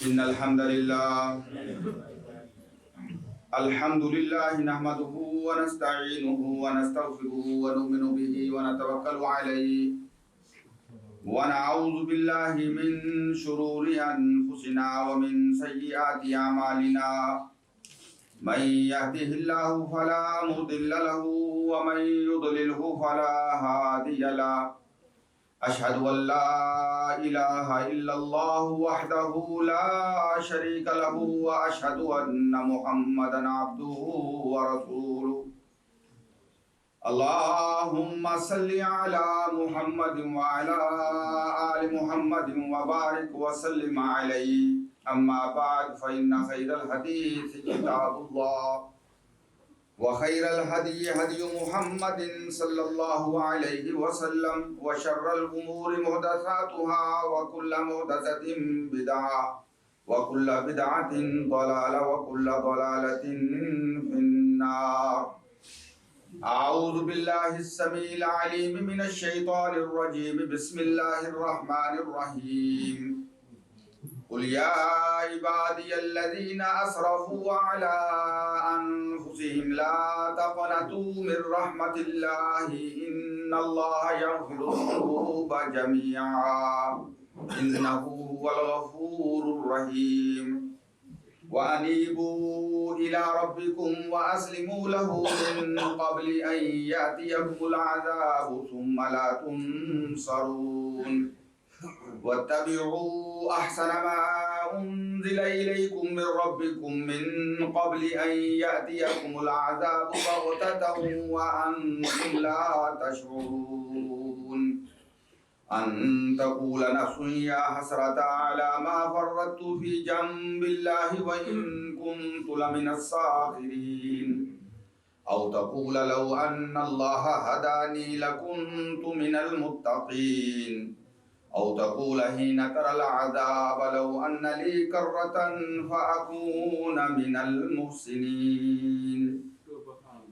إن الحمد لله نحمده ونستعينه ونستغفره ونؤمن به ونتوكل عليه ونعوذ بالله من شرور أنفسنا ومن سيئات أعمالنا من يهده الله فلا مضل له ومن يضلله فلا هادي له أشهد أن لا إله إلا الله وحده لا شريك له وأشهد أن محمدا عبده ورسوله اللهم صل على محمد وعلى آل محمد وبارك وسلم عليه أما بعد فإن خير الحديث كتاب الله وخير الهدي هدي محمد صلى الله عليه وسلم وشر الأمور محدثاتها وكل محدثة بدعة وكل بدعة ضلالة وكل ضلالة في النار. أعوذ بالله السميع العليم من الشيطان الرجيم. بسم الله الرحمن الرحيم. قل يا عبادي الذين أسرفوا على أنفسهم لا تقنطوا من رحمة الله إن الله يغفر الذنوب جميعا إنه هو الغفور الرحيم. وأنيبوا إلى ربكم وأسلموا له من قبل أن يأتيكم العذاب ثم لا تنصرون. واتبعوا أحسن ما أنزل إليكم من ربكم من قبل أن يأتيكم العذاب بغتة وأنتم لا تشعرون. أن تقول نفس يا حسرة على ما فرطت في جنب الله وإن كنت لمن الساخرين. أو تقول لو أن الله هداني لكنت من المتقين. أو تقول حين ترى العذاب لو أن لي كرة فأكون من المحسنين.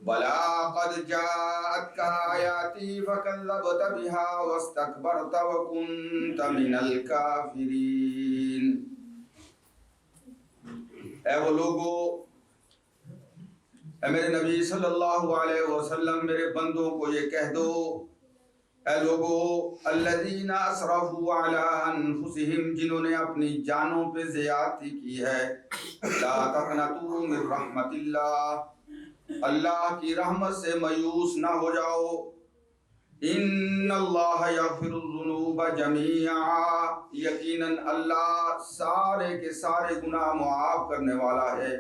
بلى قد جاءتك آياتي فكذبت بها واستكبرت وكنت من الكافرين. اے وہ لوگو، اے میرے نبی صلی اللہ علیہ وسلم، میرے بندوں کو یہ کہہ دو، اے لوگو، الذین اسرفوا علی انفسہم، جنہوں نے اپنی جانوں پہ زیادتی کی ہے، لا تقنطوا من رحمت اللہ، اللہ کی رحمت سے مایوس نہ ہو جاؤ. ان اللہ یغفر الذنوب جمیعا، یقیناً اللہ سارے کے سارے گناہ معاف کرنے والا ہے.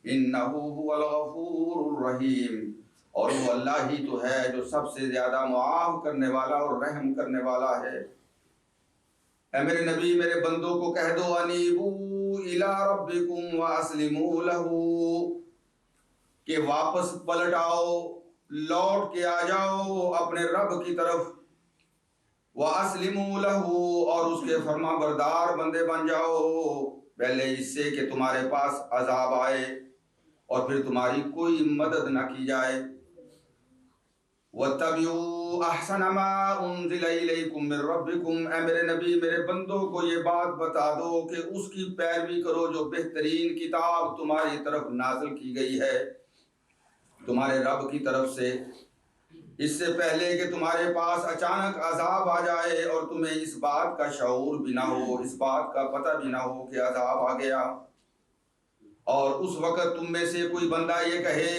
انہ هو الغفور الرحیم، اور وہ اللہ ہی تو ہے جو سب سے زیادہ معاف کرنے والا اور رحم کرنے والا ہے. اے میرے نبی، میرے بندوں کو کہہ دو، انیبوا الی ربکم واسلموا لہ، کہ واپس پلٹ آؤ، لوٹ کے آ جاؤ اپنے رب کی طرف، واسلموا لہ، اور اس کے فرما بردار بندے بن جاؤ، پہلے اس سے کہ تمہارے پاس عذاب آئے اور پھر تمہاری کوئی مدد نہ کی جائے. وَاتَّبِعُوا أَحْسَنَ مَا أُنزِلَ إِلَيْكُم مِّن رَّبِّكُمْ، اے میرے نبی، میرے بندوں کو یہ بات بتا دو کہ اس کی پیروی کرو جو بہترین کتاب تمہاری طرف نازل کی گئی ہے تمہارے رب کی طرف سے، اس سے پہلے کہ تمہارے پاس اچانک عذاب آ جائے اور تمہیں اس بات کا شعور بھی نہ ہو، اس بات کا پتہ بھی نہ ہو کہ عذاب آ گیا، اور اس وقت تم میں سے کوئی بندہ یہ کہے،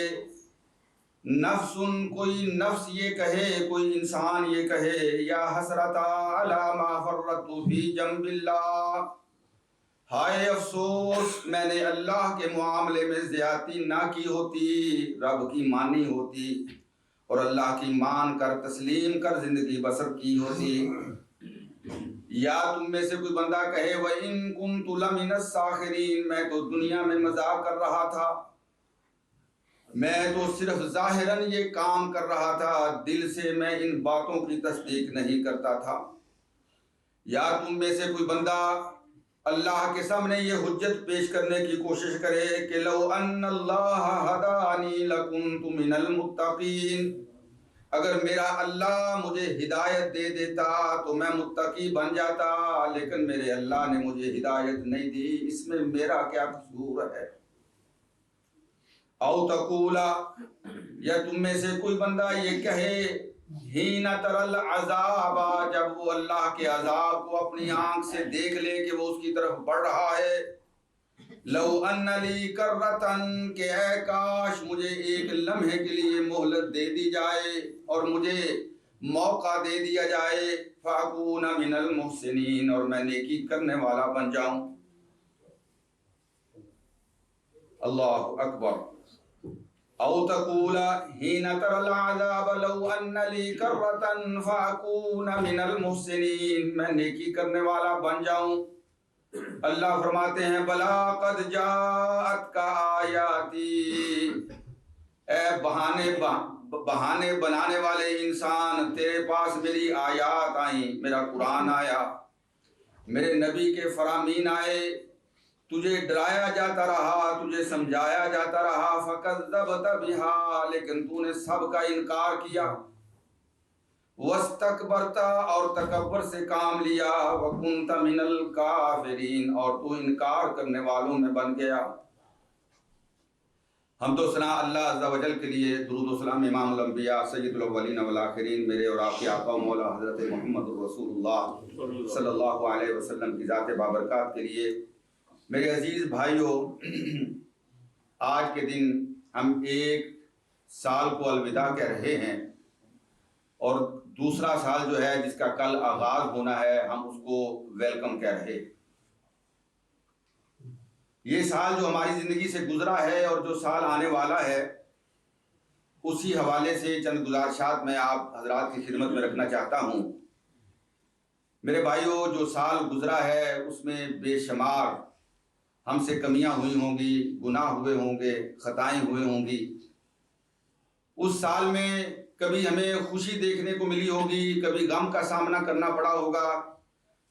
کوئی نفس یہ کہے، کوئی انسان یہ کہے، یا حسرتا علی ما فرطت فی جنب اللہ، ہائے افسوس میں نے اللہ کے معاملے میں زیادتی نہ کی ہوتی، رب کی مانی ہوتی اور اللہ کی مان کر تسلیم کر زندگی بسر کی ہوتی. یا تم میں سے کوئی بندہ کہے، وَإِن كُنتُ لَمِنَ السَّاخِرِينَ، میں تو دنیا میں مذاق کر رہا تھا، میں تو صرف ظاہراً یہ کام کر رہا تھا، دل سے میں ان باتوں کی تصدیق نہیں کرتا تھا. یا تم میں سے کوئی بندہ اللہ کے سامنے یہ حجت پیش کرنے کی کوشش کرے کہ لو ان اللہ ہدانی لکنت من المتقین، اگر میرا اللہ مجھے ہدایت دے دیتا تو میں متقی بن جاتا، لیکن میرے اللہ نے مجھے ہدایت نہیں دی، اس میں میرا کیا قصور ہے؟ او تقولا، یا تم میں سے کوئی بندہ یہ کہے، ہین ترل عذاب، جب وہ اللہ کے عذاب کو اپنی آنکھ سے دیکھ لے کہ وہ اس کی طرف بڑھ رہا ہے، لو ان لی کرتن، کہ اے کاش مجھے ایک لمحے کے لیے مہلت دے دی جائے اور مجھے موقع دے دیا جائے، فاکون من المحسنین، اور میں نیکی کرنے والا بن جاؤں۔ اللہ اکبر۔ او تقولا حین تر العذاب لو ان لی کرتن فاکون من المحسنین، میں نیکی کرنے والا بن جاؤں۔ اللہ فرماتے ہیں بلا قد جاءت کا آیاتی، اے بہانے بنانے والے انسان، تیرے پاس میری آیات آئیں، میرا قرآن آیا، میرے نبی کے فرامین آئے، تجھے ڈرایا جاتا رہا، تجھے سمجھایا جاتا رہا، فکذبت بہا، لیکن تو نے سب کا انکار کیا، واستکبرت، اور تکبر سے کام لیا، وکنت من الکافرین، اور تو انکار کرنے والوں میں بن گیا۔ حمد و ثنا اللہ عز و جل کے لیے، درود و سلام امام الانبیاء سید الاولین والآخرین، میرے اور آپ کے آقا و مولا حضرت محمد رسول اللہ صلی اللہ علیہ وسلم کی ذات بابرکات کے لیے۔ میرے عزیز بھائیوں، آج کے دن ہم ایک سال کو الوداع کہہ رہے ہیں، اور دوسرا سال جو ہے جس کا کل آغاز ہونا ہے، ہم اس کو ویلکم کہہ رہے ہیں۔ یہ سال جو ہماری زندگی سے گزرا ہے اور جو سال آنے والا ہے، اسی حوالے سے چند گزارشات میں آپ حضرات کی خدمت میں رکھنا چاہتا ہوں۔ میرے بھائیوں، جو سال گزرا ہے اس میں بے شمار ہم سے کمیاں ہوئی ہوں گی، گناہ ہوئے ہوں گے، خطائیں ہوئے ہوں گی۔ اس سال میں کبھی ہمیں خوشی دیکھنے کو ملی ہوگی، کبھی غم کا سامنا کرنا پڑا ہوگا،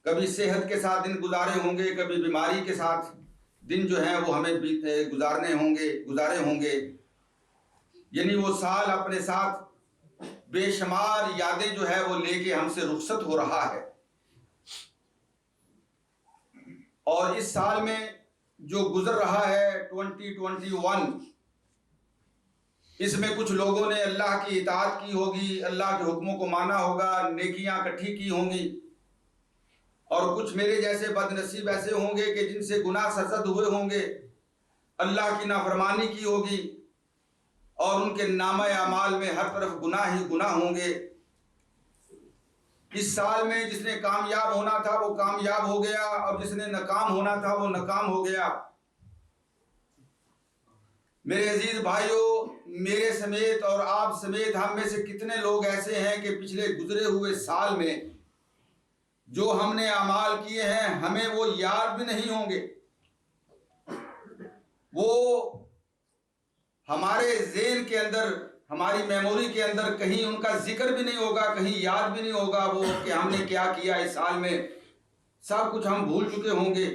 کبھی صحت کے ساتھ دن گزارے ہوں گے، کبھی بیماری کے ساتھ دن جو ہیں وہ ہمیں گزارے ہوں گے۔ یعنی وہ سال اپنے ساتھ بے شمار یادیں جو ہے وہ لے کے ہم سے رخصت ہو رہا ہے۔ اور اس سال میں جو گزر رہا ہے 2021، اس میں کچھ لوگوں نے اللہ کی اطاعت کی ہوگی، اللہ کے حکموں کو مانا ہوگا، نیکیاں اکٹھی کی ہوں گی، اور کچھ میرے جیسے بد نصیب ایسے ہوں گے کہ جن سے گناہ سرزد ہوئے ہوں گے، اللہ کی نافرمانی کی ہوگی، اور ان کے نامہ اعمال میں ہر طرف گناہ ہی گناہ ہوں گے۔ اس سال میں جس نے کامیاب ہونا تھا وہ کامیاب ہو گیا، اور جس نے ناکام ہونا تھا وہ ناکام ہو گیا۔ میرے عزیز بھائیوں، میرے سمیت اور آپ سمیت ہم میں سے کتنے لوگ ایسے ہیں کہ پچھلے گزرے ہوئے سال میں جو ہم نے اعمال کیے ہیں ہمیں وہ یاد بھی نہیں ہوں گے، وہ ہمارے ذہن کے اندر، ہماری میموری کے اندر کہیں ان کا ذکر بھی نہیں ہوگا، کہیں یاد بھی نہیں ہوگا وہ کہ ہم نے کیا کیا اس سال میں، سب کچھ ہم بھول چکے ہوں گے۔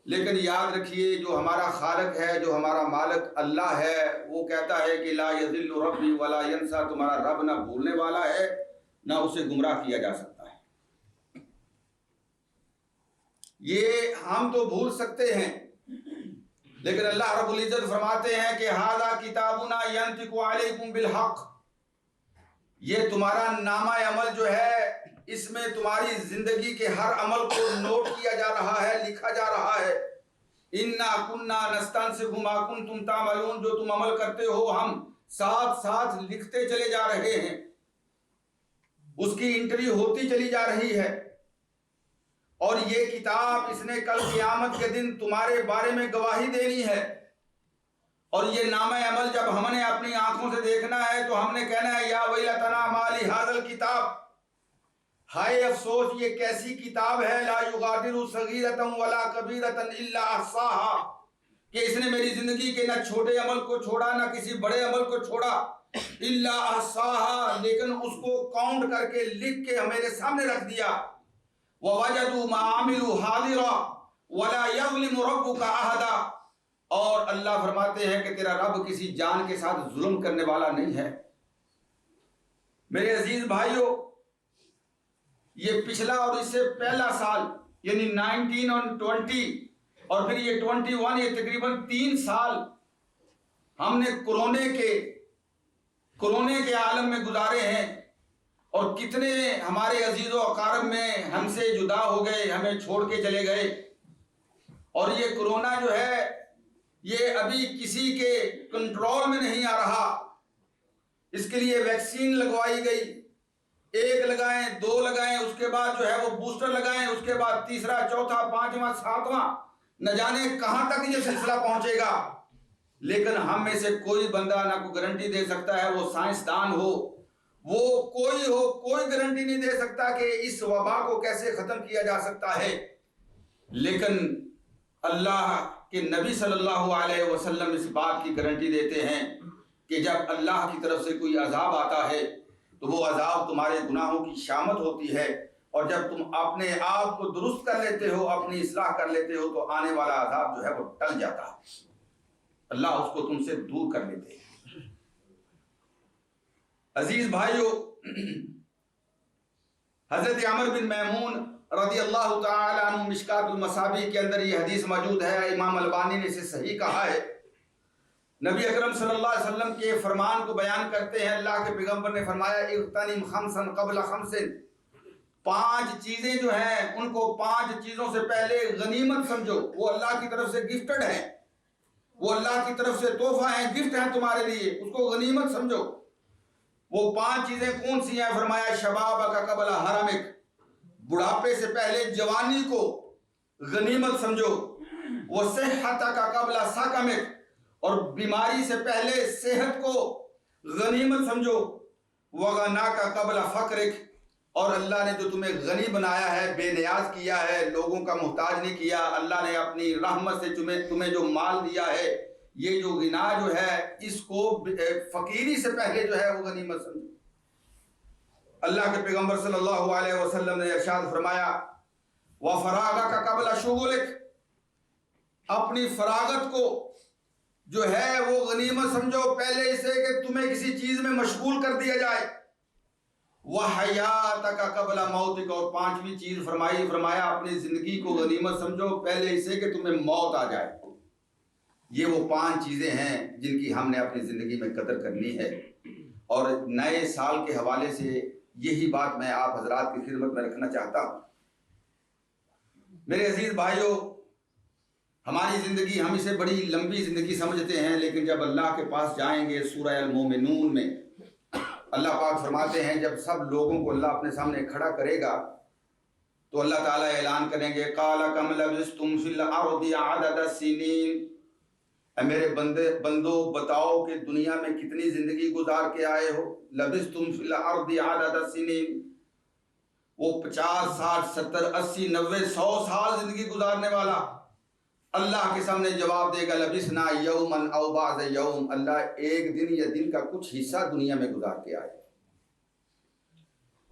لیکن یاد رکھیے، جو ہمارا خالق ہے، جو ہمارا مالک اللہ ہے، وہ کہتا ہے کہ لا یضل ربی ولا ینسا، تمہارا رب نہ بھولنے والا ہے نہ اسے گمراہ کیا جا سکتا ہے۔ یہ ہم تو بھول سکتے ہیں، لیکن اللہ رب العزت فرماتے ہیں کہ ھذا کتابنا ینطق علیکم بالحق، یہ تمہارا نامہ عمل جو ہے اس میں تمہاری زندگی کے ہر عمل کو نوٹ کیا جا رہا ہے، لکھا جا رہا ہے۔ انا کنا نستنسخ ما کنتم تعملون، جو تم عمل کرتے ہو ہم ساتھ ساتھ لکھتے چلے جا رہے ہیں، اس کی انٹری ہوتی چلی جا رہی ہے۔ اور یہ کتاب اس نے کل قیامت کے دن تمہارے بارے میں گواہی دینی ہے، اور یہ نامہ عمل جب ہم نے اپنی آنکھوں سے دیکھنا ہے تو ہم نے کہنا ہے یا ویلتنا ما لہذا الکتاب، ہائے افسوس یہ کیسی کتاب ہے، لا یغادر صغیرۃ ولا کبیرۃ الا احصاها، کہ اس نے میری زندگی کے نہ چھوٹے عمل کو چھوڑا نہ کسی بڑے عمل کو چھوڑا، الا احصاها، لیکن اس کو کاؤنٹ کر کے لکھ کے میرے سامنے رکھ دیا۔ ووجدوا ما عملوا حاضرا ولا یظلم ربک احدا، اور اللہ فرماتے ہیں کہ تیرا رب کسی جان کے ساتھ ظلم کرنے والا نہیں ہے۔ میرے عزیز بھائیوں، یہ پچھلا اور اس سے پہلا سال یعنی 19 اور 20 اور پھر یہ 21، یہ تقریباً 3 سال ہم نے کورونے کے عالم میں گزارے ہیں، اور کتنے ہمارے عزیز و اقارب میں ہم سے جدا ہو گئے، ہمیں چھوڑ کے چلے گئے۔ اور یہ کورونا جو ہے یہ ابھی کسی کے کنٹرول میں نہیں آ رہا۔ اس کے لیے ویکسین لگوائی گئی، 1 لگائیں، 2 لگائیں، اس کے بعد جو ہے وہ بوسٹر لگائیں، اس کے بعد تیسرا، چوتھا، 5واں، 7واں، نہ جانے کہاں تک یہ سلسلہ پہنچے گا۔ لیکن ہم میں سے کوئی بندہ نہ کوئی گارنٹی دے سکتا ہے، وہ سائنسدان ہو، وہ کوئی ہو، کوئی گارنٹی نہیں دے سکتا کہ اس وبا کو کیسے ختم کیا جا سکتا ہے۔ لیکن اللہ کے نبی صلی اللہ علیہ وسلم اس بات کی گارنٹی دیتے ہیں کہ جب اللہ کی طرف سے کوئی عذاب آتا ہے تو وہ عذاب تمہارے گناہوں کی شامت ہوتی ہے، اور جب تم اپنے آپ کو درست کر لیتے ہو، اپنی اصلاح کر لیتے ہو، تو آنے والا عذاب جو ہے وہ ٹل جاتا ہے، اللہ اس کو تم سے دور کر لیتے ہیں۔ عزیز بھائیو، حضرت عمر بن میمون رضی اللہ تعالی عنہ، مشکات المصابیح کے اندر یہ حدیث موجود ہے، امام البانی نے اسے صحیح کہا ہے۔ نبی اکرم صلی اللہ علیہ وسلم کے فرمان کو بیان کرتے ہیں، اللہ کے پیغمبر نے فرمایا اغتنم خمسا قبل خمس، 5 چیزیں جو ہیں ان کو 5 چیزوں سے پہلے غنیمت سمجھو، وہ اللہ کی طرف سے گفٹڈ ہیں، وہ اللہ کی طرف سے تحفہ ہیں، گفٹ ہیں تمہارے لیے، اس کو غنیمت سمجھو۔ وہ 5 چیزیں کون سی ہیں؟ فرمایا شبابک قبل حرمک، بڑھاپے سے پہلے جوانی کو غنیمت سمجھو، وصحتک قبل سقمک، اور بیماری سے پہلے صحت کو غنیمت سمجھو، وغناک قبل فقرک، اور اللہ نے جو تمہیں غنی بنایا ہے، بے نیاز کیا ہے، لوگوں کا محتاج نہیں کیا، اللہ نے اپنی رحمت سے تمہیں جو مال دیا ہے، یہ جو غنا جو ہے اس کو فقیری سے پہلے جو ہے وہ غنیمت سمجھو۔ اللہ کے پیغمبر صلی اللہ علیہ وسلم نے ارشاد فرمایا وَفَرَاغَكَ قَبْلَ شُغُلِكَ، اپنی فراغت کو جو ہے وہ غنیمت سمجھو پہلے اسے کہ تمہیں کسی چیز میں مشغول کر دیا جائے۔ وَحَيَاتَكَ قَبْلَ مَوْتِكَ، اور 5ویں چیز فرمایا اپنی زندگی کو غنیمت سمجھو پہلے اسے کہ تمہیں موت آ جائے۔ یہ وہ 5 چیزیں ہیں جن کی ہم نے اپنی زندگی میں قدر کرنی ہے، اور نئے سال کے حوالے سے یہی بات میں آپ حضرات کی خدمت میں رکھنا چاہتا ہوں۔ میرے عزیز بھائیوں، ہماری زندگی ہم اسے بڑی لمبی زندگی سمجھتے ہیں، لیکن جب اللہ کے پاس جائیں گے سورہ المومنون میں اللہ پاک فرماتے ہیں جب سب لوگوں کو اللہ اپنے سامنے کھڑا کرے گا تو اللہ تعالیٰ اعلان کریں گے قال کم لبثتم فی الارض عدد السنین، اے میرے بندو بتاؤ کہ دنیا میں کتنی زندگی گزار کے آئے ہو۔ لبثتم فی الارض عدد السنین، وہ 50 60 70 80 90 100 سال زندگی گزارنے والا اللہ کے سامنے جواب دے گا لبثنا یوما او بعض یوم، اللہ ایک دن یا دن کا کچھ حصہ دنیا میں گزار کے آئے،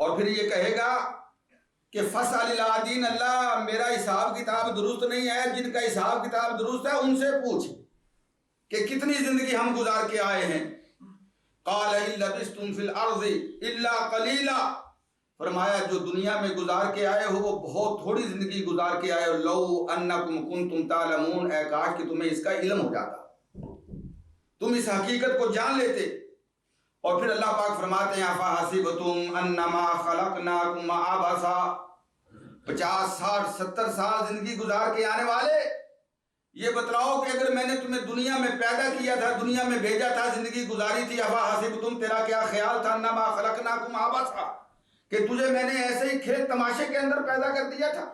اور پھر یہ کہے گا کہ فَاسْأَلِ الْعَادِينَ، اللہ میرا حساب کتاب درست نہیں ہے، جن کا حساب کتاب درست ہے ان سے پوچھ کہ کتنی زندگی ہم گزار کے آئے ہیں۔ قَالَ إِن لَبِثْتُمْ فِي الْأَرْضِ إِلَّا قَلِيلًا، فرمایا جو دنیا میں گزار کے آئے ہو وہ بہت تھوڑی زندگی گزار کے آئے ہو۔ لَوْ أَنَّكُمْ كُنْتُمْ تَعْلَمُونَ، اے کاش کہ تمہیں اس کا علم ہو جاتا، تم اس حقیقت کو جان لیتے۔ اور پھر اللہ پاک فرماتے ہیں أَفَحَسِبْتُمْ أَنَّمَا خَلَقْنَاكُمْ عَبَثًا، 50 60 70 سال زندگی گزار کے آنے والے یہ بتلاؤ کہ اگر میں نے تمہیں دنیا میں پیدا کیا تھا، دنیا میں بھیجا تھا، زندگی گزاری تھی، أَفَحَسِبْتُمْ تیرا کیا خیال تھا أَنَّمَا خَلَقْنَاكُمْ عَبَثًا کہ تجھے میں نے ایسے ہی کھیل تماشے کے اندر پیدا کر دیا تھا،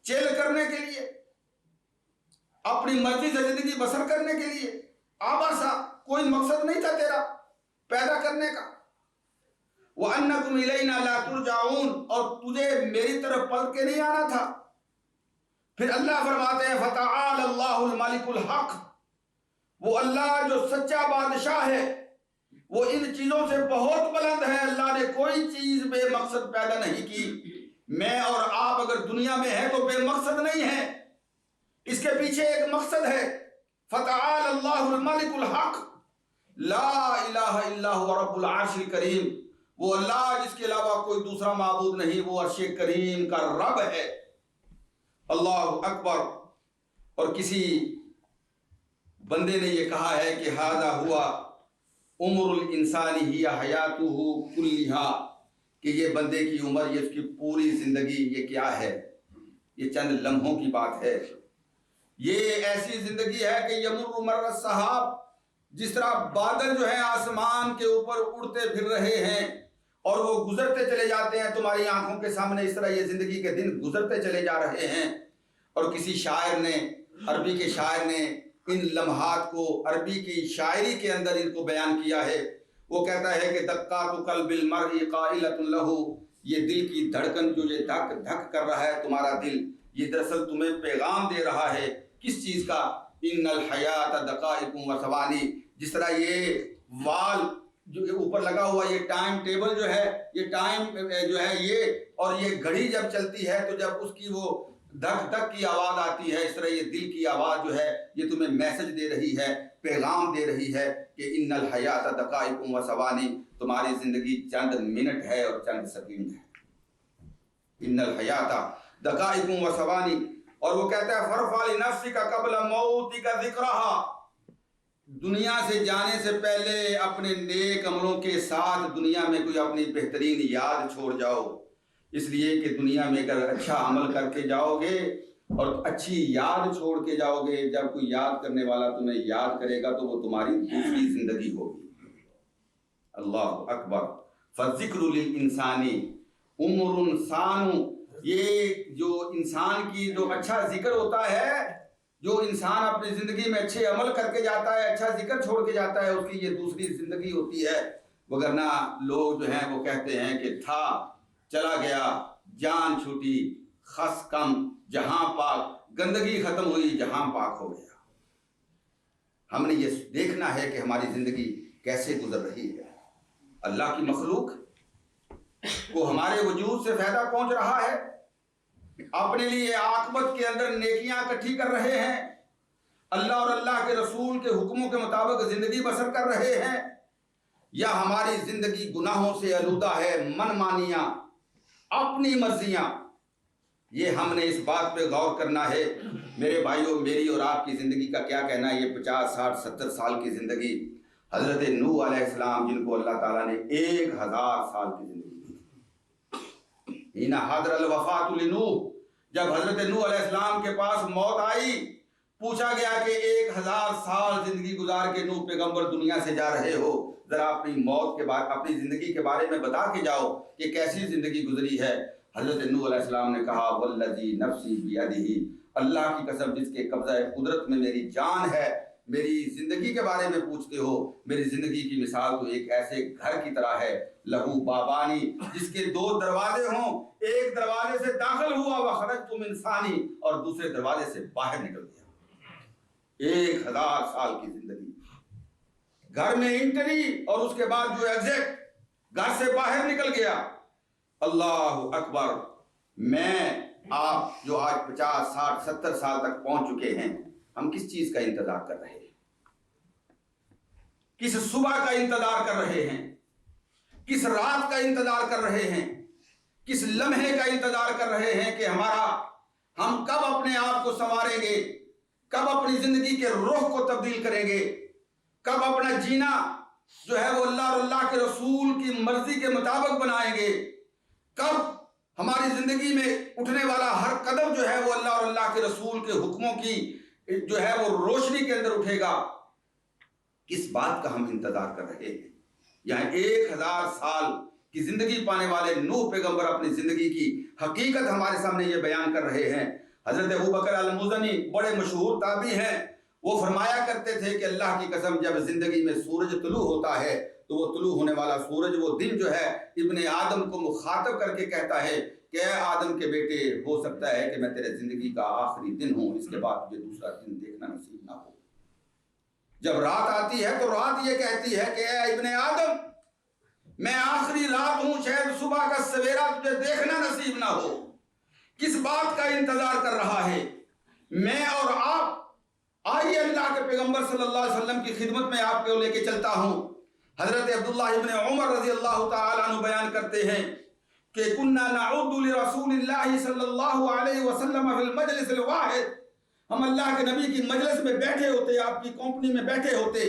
چیل کرنے کے لیے، اپنی مرضی سے زندگی بسر کرنے کے لیے، عَبَثًا کوئی مقصد نہیں تھا تیرا پیدا کرنے کا۔ وَأَنَّكُمْ إِلَيْنَا لَا تُرْجَعُونَ، اور تجھے میری طرف پلٹ کے نہیں آنا تھا۔ پھر اللہ فرماتے ہیں فَتَعَالَى اللَّهُ الْمَلِكُ الْحَقُّ، وہ اللہ جو سچا بادشاہ ہے وہ ان چیزوں سے بہت بلند ہے، اللہ نے کوئی چیز بے مقصد پیدا نہیں کی۔ میں اور آپ اگر دنیا میں ہیں تو بے مقصد نہیں ہے، اس کے پیچھے ایک مقصد ہے۔ فَتَعَالَى اللَّهُ الْمَلِكُ الْحَقُّ، لا الہ الا هو رب العرش الکریم، وہ اللہ جس کے علاوہ کوئی دوسرا معبود نہیں، وہ عرش کریم کا رب ہے۔ اللہ اکبر۔ اور کسی بندے نے یہ کہا ہے کہ ھذا ہوا عمر الانسان ہی حیاتہ کلھا، کہ یہ بندے کی عمر، یہ اس کی پوری زندگی، یہ کیا ہے؟ یہ چند لمحوں کی بات ہے۔ یہ ایسی زندگی ہے کہ یمر مر السحاب، جس طرح بادل جو ہیں آسمان کے اوپر اڑتے پھر رہے ہیں اور وہ گزرتے چلے جاتے ہیں تمہاری آنکھوں کے سامنے، اس طرح یہ زندگی کے دن گزرتے چلے جا رہے ہیں۔ اور کسی شاعر نے، عربی کے شاعر نے ان لمحات کو عربی کی شاعری کے اندر ان کو بیان کیا ہے۔ وہ کہتا ہے کہ دقات قلب المرء قائلۃ لہ، یہ دل کی دھڑکن جو یہ دھک دھک کر رہا ہے تمہارا دل، یہ دراصل تمہیں پیغام دے رہا ہے کس چیز کا؟ ان الحیات دقائق و ثوانی، جس طرح یہ وال جو اوپر لگا ہوا یہ ٹائم ٹیبل جو ہے، یہ ٹائم جو ہے یہ، اور یہ گھڑی جب چلتی ہے تو جب اس کی وہ دھک دھک کی آواز آتی ہے، اس طرح یہ دل کی آواز جو ہے یہ تمہیں میسج دے رہی ہے، پیغام دے رہی ہے کہ ان الحیات دقائق و ثوانی، تمہاری زندگی چند منٹ ہے اور چند سیکنڈ ہے۔ ان الحیات دقائق و ثوانی۔ اور وہ کہتا ہے فرفع لنفسک قبل موتک ذکرہا، دنیا سے جانے سے پہلے اپنے نیک عملوں کے ساتھ دنیا میں کوئی اپنی بہترین یاد چھوڑ جاؤ، اس لیے کہ دنیا میں اگر اچھا عمل کر کے جاؤ گے اور اچھی یاد چھوڑ کے جاؤ گے، جب کوئی یاد کرنے والا تمہیں یاد کرے گا تو وہ تمہاری دوسری زندگی ہوگی۔ اللہ اکبر۔ فالذکر للانسان عمر ثان، یہ جو انسان کی جو اچھا ذکر ہوتا ہے، جو انسان اپنی زندگی میں اچھے عمل کر کے جاتا ہے، اچھا ذکر چھوڑ کے جاتا ہے، اس کی یہ دوسری زندگی ہوتی ہے۔ وگرنہ لوگ جو ہیں وہ کہتے ہیں کہ تھا چلا گیا، جان چھوٹی، خس کم جہاں پاک، گندگی ختم ہوئی جہاں پاک ہو گیا۔ ہم نے یہ دیکھنا ہے کہ ہماری زندگی کیسے گزر رہی ہے۔ اللہ کی مخلوق کو ہمارے وجود سے فائدہ پہنچ رہا ہے، اپنے لیے عاقبت کے اندر نیکیاں اکٹھی کر رہے ہیں، اللہ اور اللہ کے رسول کے حکموں کے مطابق زندگی بسر کر رہے ہیں، یا ہماری زندگی گناہوں سے آلودہ ہے، من مانیاں، اپنی مرضیاں۔ یہ ہم نے اس بات پہ غور کرنا ہے۔ میرے بھائیوں، میری اور آپ کی زندگی کا کیا کہنا ہے؟ یہ 50 60 70 سال کی زندگی، حضرت نوح علیہ السلام جن کو اللہ تعالیٰ نے 1000 سال کی زندگی دی۔ حین حضر الوفاۃ لنوح، جب حضرت نوح علیہ السلام کے پاس موت آئی، پوچھا گیا کہ 1000 سال زندگی گزار کے نوح پیغمبر دنیا سے جا رہے ہو، ذرا اپنی موت کے بارے، اپنی زندگی کے بارے میں بتا کے جاؤ کہ کیسی زندگی گزری ہے۔ حضرت نوح علیہ السلام نے کہا والذی نفسی بیدہ، اللہ کی قسم جس کے قبضہ قدرت میں میری جان ہے، میری زندگی کے بارے میں پوچھتے ہو، میری زندگی کی مثال تو ایک ایسے گھر کی طرح ہے، لہو بابانی، جس کے 2 دروازے ہوں، ایک دروازے سے داخل ہوا وخرجت من ثانی، اور دوسرے دروازے سے باہر نکل گیا۔ 1000 سال کی زندگی، گھر میں انٹری اور اس کے بعد جو ایگزٹ، گھر سے باہر نکل گیا۔ اللہ اکبر۔ میں آپ جو آج 50 60 70 سال تک پہنچ چکے ہیں، ہم کس چیز کا انتظار کر رہے ہیں؟ کس صبح کا انتظار کر رہے ہیں؟ کس رات کا انتظار کر رہے ہیں؟ کس لمحے کا انتظار کر رہے ہیں کہ ہم کب اپنے آپ کو سنواریں گے، کب اپنی زندگی کے رخ کو تبدیل کریں گے، کب اپنا جینا جو ہے وہ اللہ اور اللہ کے رسول کی مرضی کے مطابق بنائیں گے، کب ہماری زندگی میں اٹھنے والا ہر قدم جو ہے وہ اللہ اور اللہ کے رسول کے حکموں کی جو ہے وہ روشنی کے اندر اٹھے گا۔ کس بات کا ہم انتظار کر رہے ہیں؟ یہاں 1000 سال کی زندگی پانے والے نوح پیغمبر اپنی زندگی کی حقیقت ہمارے سامنے یہ بیان کر رہے ہیں۔ حضرت ابوبکر المزنی بڑے مشہور تابعی ہیں، وہ فرمایا کرتے تھے کہ اللہ کی قسم جب زندگی میں سورج طلوع ہوتا ہے تو وہ طلوع ہونے والا سورج وہ دن جو ہے ابن آدم کو مخاطب کر کے کہتا ہے کہ اے آدم کے بیٹے، ہو سکتا ہے کہ میں تیرے زندگی کا آخری دن ہوں، اس کے بعد تجھے دوسرا دن دیکھنا نصیب نہ ہو۔ جب رات آتی ہے تو رات یہ کہتی ہے کہ اے ابن آدم، میں آخری رات ہوں، شاید صبح کا سویرا تجھے دیکھنا نصیب نہ ہو۔ کس بات کا انتظار کر رہا ہے؟ میں اور آپ آئیے اللہ کے پیغمبر صلی اللہ علیہ وسلم کی خدمت میں آپ کو لے کے چلتا ہوں۔ حضرت عبداللہ ابن عمر رضی اللہ تعالیٰ عنہ بیان کرتے ہیں کہ کننا نعود لرسول اللہ صلی اللہ علیہ وسلم فی المجلس الواحد، ہم اللہ کے نبی کی مجلس میں بیٹھے ہوتے، آپ کی کمپنی میں بیٹھے ہوتے،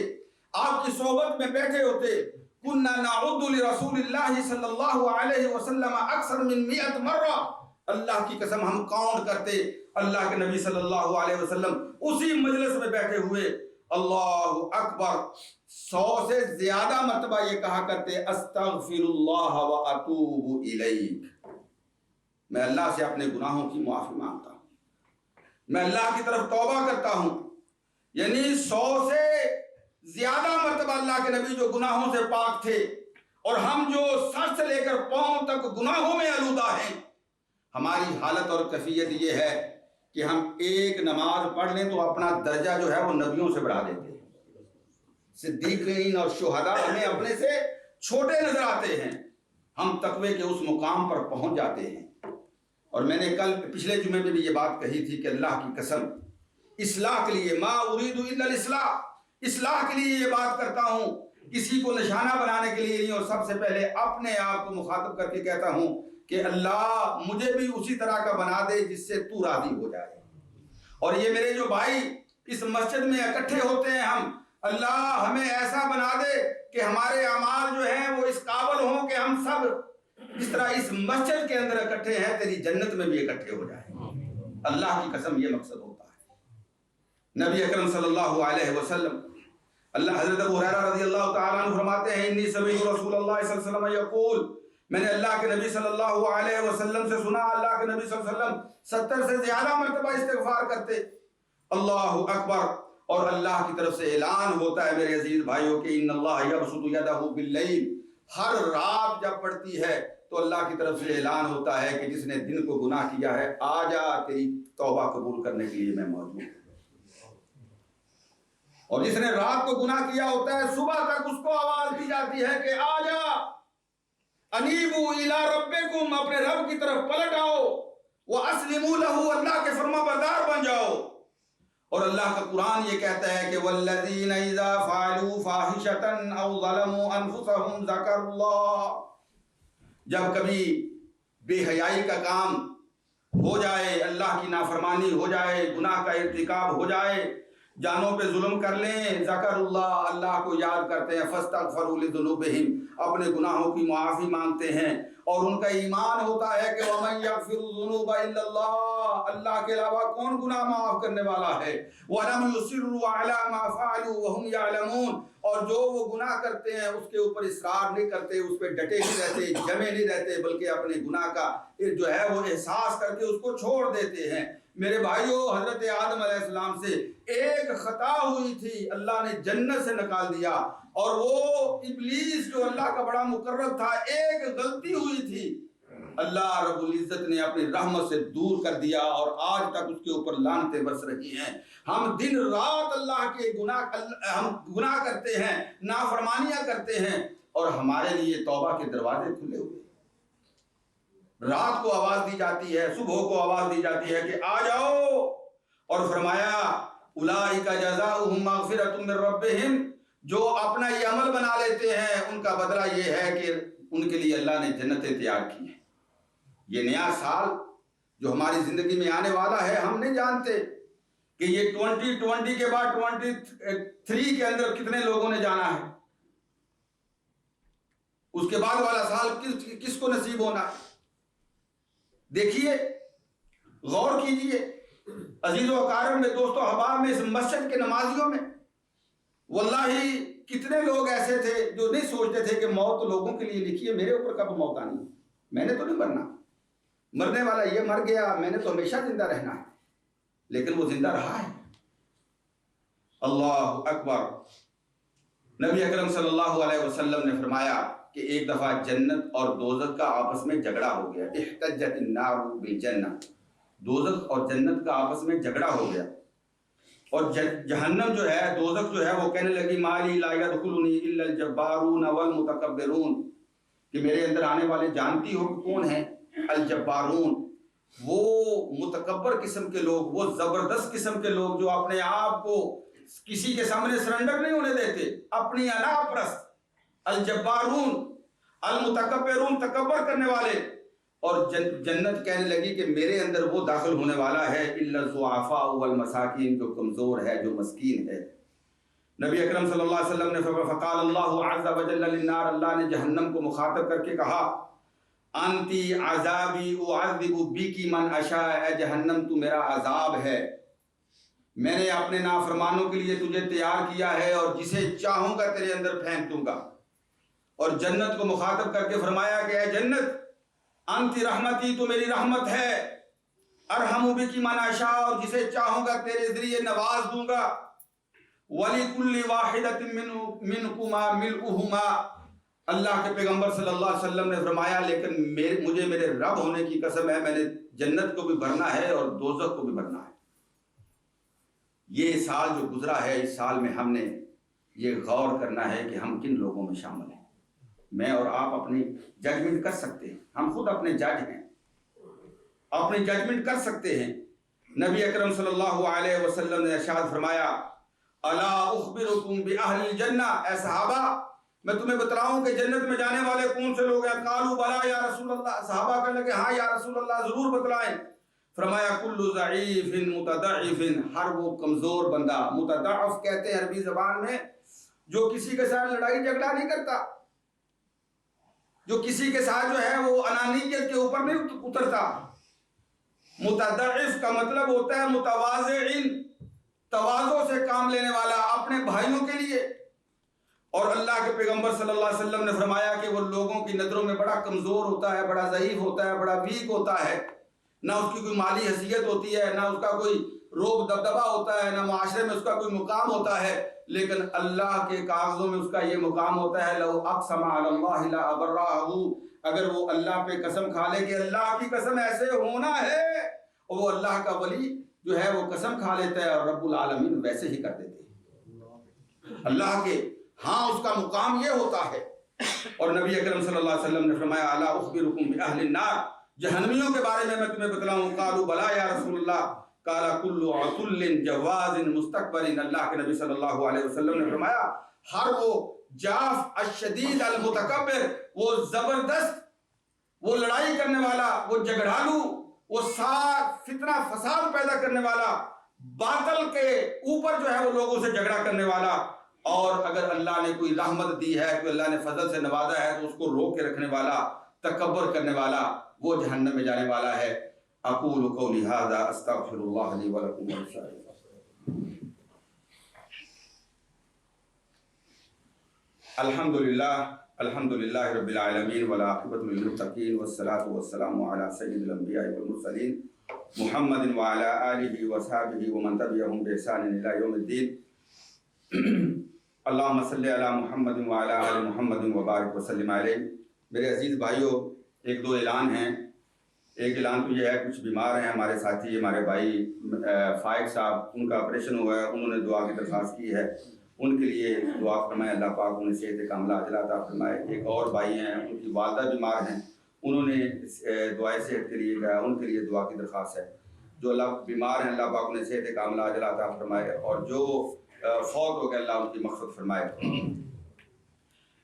آپ کی صحبت میں بیٹھے ہوتے۔ کننا نعود لرسول اللہ صلی اللہ علیہ وسلم اکثر من 100 مرہ، اللہ کی قسم ہم کاؤنٹ کرتے اللہ کے نبی صلی اللہ علیہ وسلم اسی مجلس میں بیٹھے ہوئے اللہ اکبر 100 سے زیادہ مرتبہ یہ کہا کرتے استغفر اللہ و اتوب الیک، میں اللہ سے اپنے گناہوں کی معافی مانگتا ہوں، میں اللہ کی طرف توبہ کرتا ہوں۔ یعنی 100 سے زیادہ مرتبہ اللہ کے نبی جو گناہوں سے پاک تھے، اور ہم جو سر سے لے کر پاؤں تک گناہوں میں آلودہ ہیں، ہماری حالت اور کیفیت یہ ہے کہ ہم ایک نماز پڑھ لیں تو اپنا درجہ جو ہے وہ نبیوں سے بڑھا دیتے ہیں، صدیقین اور شہداء ہمیں اپنے سے چھوٹے نظر آتے ہیں، ہم تقوی کے اس مقام پر پہنچ جاتے ہیں۔ اور میں نے کل پچھلے جمعے میں بھی یہ بات کہی تھی کہ اللہ کی قسم اصلاح کے لیے ما اريد الا الاصلاح، اصلاح کے لیے یہ بات کرتا ہوں، کسی کو نشانہ بنانے کے لیے نہیں، اور سب سے پہلے اپنے آپ کو مخاطب کر کے کہتا ہوں کہ اللہ مجھے بھی اسی طرح کا بنا دے جس سے تو راضی ہو جائے۔ اور یہ میرے جو بھائی اس مسجد میں اکٹھے ہوتے ہیں، ہم اللہ ہمیں ایسا بنا دے کہ ہمارے اعمال جو ہیں وہ اس قابل ہوں کہ ہم سب اس طرح اس مسجد کے اندر اکٹھے ہیں، تیری جنت میں بھی اکٹھے ہو جائیں۔ اللہ کی قسم یہ مقصد ہوتا ہے۔ نبی اکرم صلی اللہ علیہ وسلم، اللہ حضرت ابو ہریرہ رضی اللہ تعالیٰ عنہ فرماتے ہیں انی سمعت رسول اللہ صلی اللہ علیہ وسلم یقول، میں نے اللہ کے نبی صلی اللہ علیہ وسلم سے سنا، اللہ کے نبی صلی اللہ علیہ وسلم 70 سے زیادہ مرتبہ استغفار کرتے۔ اللہ اکبر۔ اور اللہ کی طرف سے اعلان ہوتا ہے میرے عزیز بھائیوں کہ ان اللہ یبسط یدہ باللیل، ہر رات جب پڑتی ہے تو اللہ کی طرف سے اعلان ہوتا ہے کہ جس نے دن کو گناہ کیا ہے آ جا، تیری توبہ قبول کرنے کے لیے میں موجود ہوں۔ اور جس نے رات کو گناہ کیا ہوتا ہے صبح تک اس کو آواز دی جاتی ہے کہ آ جا، انیبو الی ربکم، اپنے رب کی طرف پلٹ آؤ، واسلموا لہ، اللہ کے فرما بردار بن جاؤ۔ اور اللہ کا قرآن یہ کہتا ہے کہ والذین اذا فعلوا فاحشۃ او ظلموا انفسهم ذکروا اللہ، جب کبھی بے حیائی کا کام ہو جائے، اللہ کی نافرمانی ہو جائے، گناہ کا ارتکاب ہو جائے، جانوں پہ ظلم کر لیں، ذکر اللہ، اللہ کو یاد کرتے ہیں، فاستغفروا لذنوبہم، اپنے گناہوں کی معافی مانگتے ہیں، اور ان کا ایمان ہوتا ہے کہ وَمَن يَغْفِرُ الذُّنُوبَ إِلَّا اللَّهُ، اللہ کے علاوہ کون گناہ معاف کرنے والا ہے، وَلَمْ يُصِرُّوا عَلَى مَا فَعَلُوا وَهُمْ يَعْلَمُونَ، اور جو وہ گناہ کرتے ہیں اس کے اوپر اصرار نہیں کرتے، اس پہ ڈٹے نہیں رہتے، جمے نہیں رہتے، بلکہ اپنے گناہ کا جو ہے وہ احساس کر کے اس کو چھوڑ دیتے ہیں۔ میرے بھائیوں، حضرت آدم علیہ السلام سے ایک خطا ہوئی تھی، اللہ نے جنت سے نکال دیا، اور وہ ابلیس جو اللہ کا بڑا مقرب تھا، ایک غلطی ہوئی تھی، اللہ رب العزت نے اپنی رحمت سے دور کر دیا، اور آج تک اس کے اوپر لعنتیں برس رہی ہیں۔ ہم دن رات اللہ کے ہم گناہ کرتے ہیں، نافرمانیاں کرتے ہیں، اور ہمارے لیے توبہ کے دروازے کھلے ہوئے۔ رات کو آواز دی جاتی ہے، صبح کو آواز دی جاتی ہے کہ آ جاؤ، اور فرمایا اولئک جزاؤہم مغفرۃ من ربہم، جو اپنا یہ عمل بنا لیتے ہیں ان کا بدلہ یہ ہے کہ ان کے لیے اللہ نے جنتیں تیار کی ہیں۔ یہ نیا سال جو ہماری زندگی میں آنے والا ہے، ہم نہیں جانتے کہ یہ 2020 کے بعد 23 کے اندر کتنے لوگوں نے جانا ہے، اس کے بعد والا سال کس کو نصیب ہونا ہے۔ دیکھیے، غور کیجئے عزیز و اقارب میں، دوستو احباب میں، اس مسجد کے نمازیوں میں واللہ کتنے لوگ ایسے تھے جو نہیں سوچتے تھے کہ موت لوگوں کے لیے لکھی ہے، میرے اوپر کب موت آنی ہے، میں نے تو نہیں مرنا، مرنے والا یہ مر گیا، میں نے تو ہمیشہ زندہ رہنا ہے، لیکن وہ زندہ رہا ہے۔ اللہ اکبر۔ نبی اکرم صلی اللہ علیہ وسلم نے فرمایا کہ ایک دفعہ جنت اور دوزخ کا آپس میں جھگڑا ہو گیا، احتجت النار بالجنہ، دوزخ اور جنت کا آپس میں جھگڑا ہو گیا، اور جہنم جو ہے، دوزخ جو ہے، وہ کہنے لگی مالی لا يدخلنی الا الجبارون والمتکبرون، کہ میرے اندر آنے والے جانتی ہو کہ کون ہیں؟ الجبارون، وہ متکبر قسم کے لوگ، وہ زبردست قسم کے لوگ جو اپنے آپ کو کسی کے سامنے سرنڈر نہیں ہونے دیتے، اپنی انا پرست، الجبارون المتکبرون، تکبر کرنے والے. اور جنت کہنے لگی کہ میرے اندر وہ داخل ہونے والا ہے الا الضعفاء والمساکین، جو کمزور ہے، جو مسکین ہے. نبی اکرم صلی اللہ علیہ وسلم نے فرمایا فقال اللہ عز وجل للنار، اللہ نے جہنم کو مخاطب کر کے کہا انتی عذابی اعذب بکی من اشاء، اے جہنم تو میرا عذاب ہے، میں نے اپنے نافرمانوں کے لیے تجھے تیار کیا ہے اور جسے چاہوں گا تیرے اندر پھینک دوں گا. اور جنت کو مخاطب کر کے فرمایا کہ اے جنت انتی رحمتی، تو میری رحمت ہے، ارحم بکی من اشاء، اور جسے چاہوں گا تیرے ذریعے نواز دوں گا. وَلِكُلِّ وَاحِدَةٍ مِّنْكُمَا مِلْءُهُمَا، اللہ کے پیغمبر صلی اللہ علیہ وسلم نے فرمایا لیکن مجھے میرے رب ہونے کی قسم ہے، میں نے جنت کو بھی بھرنا ہے اور دوزخ کو بھی بھرنا ہے. یہ سال جو گزرا ہے، اس سال میں ہم نے یہ غور کرنا ہے کہ ہم کن لوگوں میں شامل ہیں. میں اور آپ اپنی ججمنٹ کر سکتے ہیں، ہم خود اپنے جج ہیں، اپنی ججمنٹ کر سکتے ہیں. نبی اکرم صلی اللہ علیہ وسلم نے ارشاد فرمایا الا اخبرکم باہل الجنہ، اے صحابہ میں تمہیں بتلاؤں کہ جنت میں جانے والے کون سے لوگ ہیں؟ قالوا بلا یا رسول اللہ، صحابہ کہنے لگے ہاں یا رسول اللہ ضرور بتلائیں. فرمایا کل ضعیف متضعف، ہر وہ کمزور بندہ، متضعف کہتے ہیں عربی زبان میں جو کسی کے ساتھ لڑائی جھگڑا نہیں کرتا، جو کسی کے ساتھ جو ہے وہ انانیت کے اوپر نہیں اترتا. متضعف کا مطلب ہوتا ہے متواضع، تواضع سے کام لینے والا اپنے بھائیوں کے لیے. اور اللہ کے پیغمبر صلی اللہ علیہ وسلم نے فرمایا کہ وہ لوگوں کی نظروں میں بڑا کمزور ہوتا ہے، بڑا ضعیف ہوتا ہے، بڑا ویک ہوتا ہے، نہ اس کی کوئی مالی حیثیت ہوتی ہے، نہ اس کا کوئی روب دبدبہ ہوتا ہے، نہ معاشرے میں اس کا کوئی مقام ہوتا ہے، لیکن اللہ کے کاغذوں میں اس کا یہ مقام ہوتا ہے لو اقسم علی اللہ لا ابرہ، اگر وہ اللہ پہ قسم کھا لے کہ اللہ کی قسم ایسے ہونا ہے، اور وہ اللہ کا ولی جو ہے وہ قسم کھا لیتا ہے اور رب العالمین ویسے ہی کر دیتے ہیں. اللہ کے ہاں اس کا مقام یہ ہوتا ہے. اور نبی اکرم صلی اللہ علیہ وسلم نے فرمایا الا اخبرکم باہل النار، جہنمیوں کے بارے میں تمہیں بتلاؤں؟ قالوا بلا یا رسول اللہ، قال کل عتل جواز مستكبر، اللہ کے نبی صلی اللہ علیہ وسلم نے فرمایا ہر وہ جاف الشدید المتکبر، وہ زبردست، وہ لڑائی کرنے والا، وہ جھگڑالو، وہ فتنہ فساد پیدا کرنے والا، باطل کے اوپر جو ہے وہ لوگوں سے جھگڑا کرنے والا، اور اگر اللہ نے کوئی رحمت دی ہے، کوئی اللہ نے فضل سے نوازا ہے تو اس کو روک کے رکھنے والا، تکبر کرنے والا، وہ جہنم میں جانے والا ہے. اقول قولی ھذا استغفر اللہ لی ولکم ولسائر. الحمدللہ رب العالمین والعاقبۃ للمتقین والصلاۃ والسلام علی سید الانبیاء والمرسلین محمد وعلی آلہ وصحبہ ومن تبعہم بإحسان الی یوم الدین. اللہم صلی علی محمد وعلی آل محمد وبارک وسلم علیہ. میرے عزیز بھائیوں، ایک دو اعلان ہیں. ایک اعلان تو یہ ہے، کچھ بیمار ہیں ہمارے ساتھی، ہمارے بھائی فائق صاحب، ان کا آپریشن ہوا ہے، انہوں نے دعا کی درخواست کی ہے، ان کے لیے دعا فرمائے اللہ پاک انہیں صحت کاملہ عاجلہ عطا فرمائے. ایک اور بھائی ہیں، ان کی والدہ بیمار ہیں، انہوں نے دعائے صحت کے لیے کہا، ان کے لیے دعا کی درخواست ہے. جو اللہ بیمار ہیں اللہ پاک انہیں صحت کاملہ عاجلہ عطا فرمائے، اور جو فوت ہو گئے اللہ ان کی مغفرت فرمائے.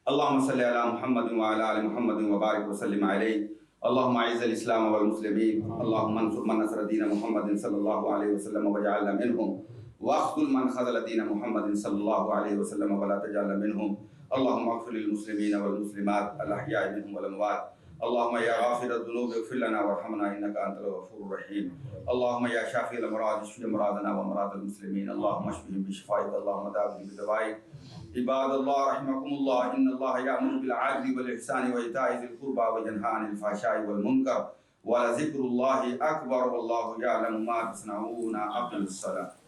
اللہم صلی علی محمد وعلی آل محمد وبارک وسلم علیہ. اللہم اعز الاسلام والمسلمین، اللہم انصر من نصر دین محمد صلی اللہ علیہ وسلم واجعلنا منہم، واخذل من خذل دین محمد صلی اللہ علیہ وسلم ولا تجعلنا منہم. اللہم اغفر للمسلمین والمسلمات الاحیاء منہم والاموات. اللہم یا غافر الذنوب اغفر لنا وارحمنا انک انت الغفور الرحیم. اللہم یا شافی الامراض اشف مرادنا وامراض المسلمین. اللہم اشفہم بشفائک، اللہم داویہم بدوائک. عباد اللہ رحمکم اللہ، ان اللہ یأمر بالعدل والإحسان وإیتاء ذی القربى وینہی عن الفحشاء والمنکر ولذکر اللہ اکبر واللہ یعلم ما تصنعون. اقم الصلاۃ.